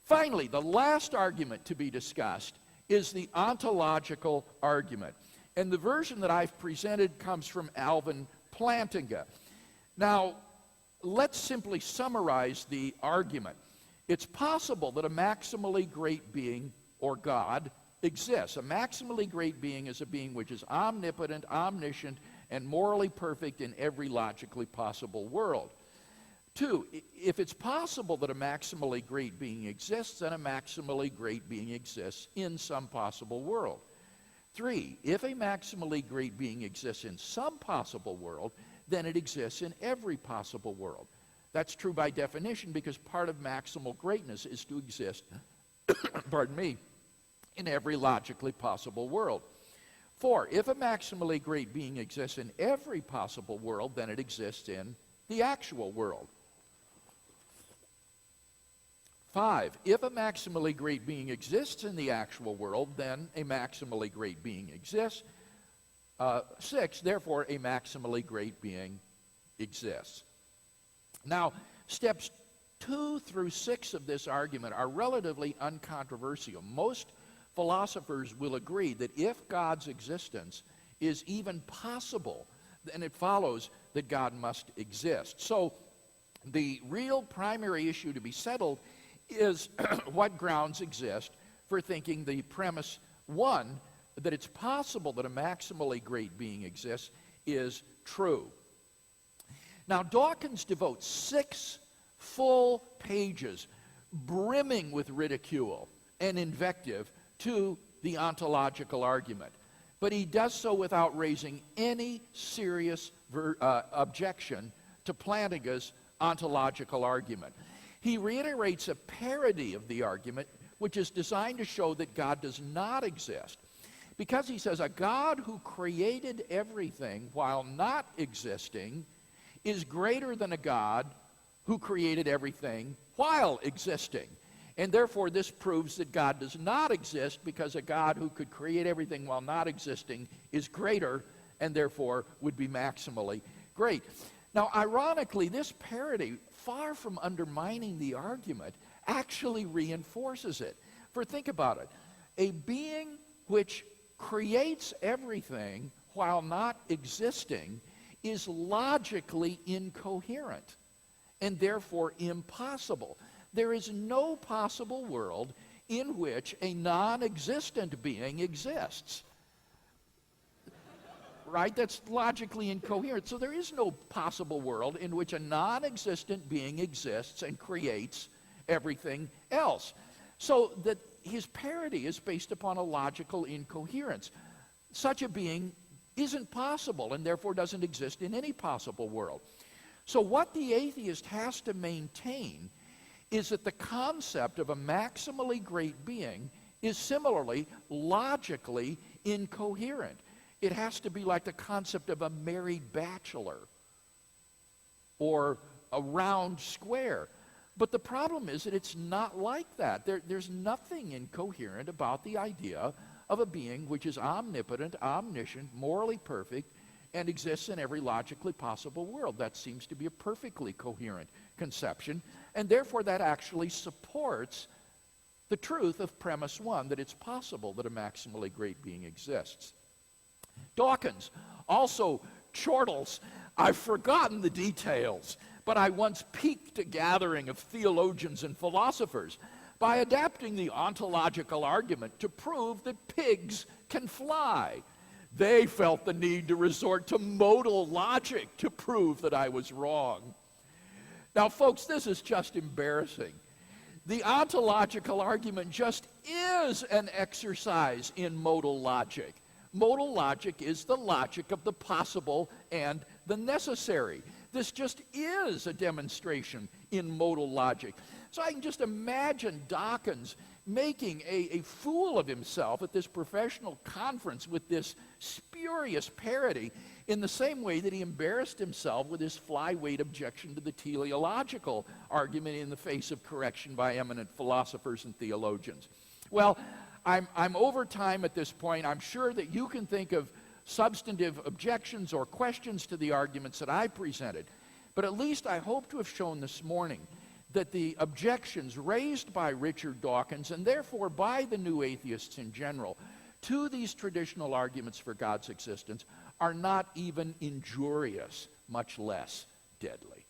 Finally, the last argument to be discussed is the ontological argument. And the version that I've presented comes from Alvin Plantinga. Now, let's simply summarize the argument. It's possible that a maximally great being, or God, exists. A maximally great being is a being which is omnipotent, omniscient, and morally perfect in every logically possible world. 2, if it's possible that a maximally great being exists, then a maximally great being exists in some possible world. 3, if a maximally great being exists in some possible world, then it exists in every possible world. That's true by definition because part of maximal greatness is to exist, pardon me, in every logically possible world. 4, if a maximally great being exists in every possible world, then it exists in the actual world. 5, if a maximally great being exists in the actual world, then a maximally great being exists. 6, therefore, a maximally great being exists. Now, steps 2 through 6 of this argument are relatively uncontroversial. Most philosophers will agree that if God's existence is even possible, then it follows that God must exist. So, the real primary issue to be settled is what grounds exist for thinking the premise 1, that it's possible that a maximally great being exists, is true. Now, Dawkins devotes 6 full pages brimming with ridicule and invective to the ontological argument. But he does so without raising any serious objection to Plantinga's ontological argument. He reiterates a parody of the argument, which is designed to show that God does not exist. Because he says a God who created everything while not existing is greater than a God who created everything while existing. And therefore this proves that God does not exist because a God who could create everything while not existing is greater and therefore would be maximally great. Now, ironically, this parody, far from undermining the argument, actually reinforces it. For think about it. A being which creates everything while not existing is logically incoherent and therefore impossible. There is no possible world in which a non-existent being exists. Right? That's logically incoherent. So there is no possible world in which a non-existent being exists and creates everything else. So that his parody is based upon a logical incoherence. Such a being isn't possible and therefore doesn't exist in any possible world. So what the atheist has to maintain is that the concept of a maximally great being is similarly logically incoherent. It has to be like the concept of a married bachelor or a round square. But the problem is that it's not like that. There's nothing incoherent about the idea of a being which is omnipotent, omniscient, morally perfect, and exists in every logically possible world. That seems to be a perfectly coherent conception, and therefore that actually supports the truth of premise 1, that it's possible that a maximally great being exists. Dawkins also chortles, I've forgotten the details, but I once piqued a gathering of theologians and philosophers by adapting the ontological argument to prove that pigs can fly. They felt the need to resort to modal logic to prove that I was wrong. Now, folks, this is just embarrassing. The ontological argument just is an exercise in modal logic. Modal logic is the logic of the possible and the necessary. This just is a demonstration in modal logic. So I can just imagine Dawkins making a fool of himself at this professional conference with this spurious parody in the same way that he embarrassed himself with his flyweight objection to the teleological argument in the face of correction by eminent philosophers and theologians. Well, I'm over time at this point. I'm sure that you can think of substantive objections or questions to the arguments that I presented. But at least I hope to have shown this morning that the objections raised by Richard Dawkins, and therefore by the new atheists in general, to these traditional arguments for God's existence are not even injurious, much less deadly.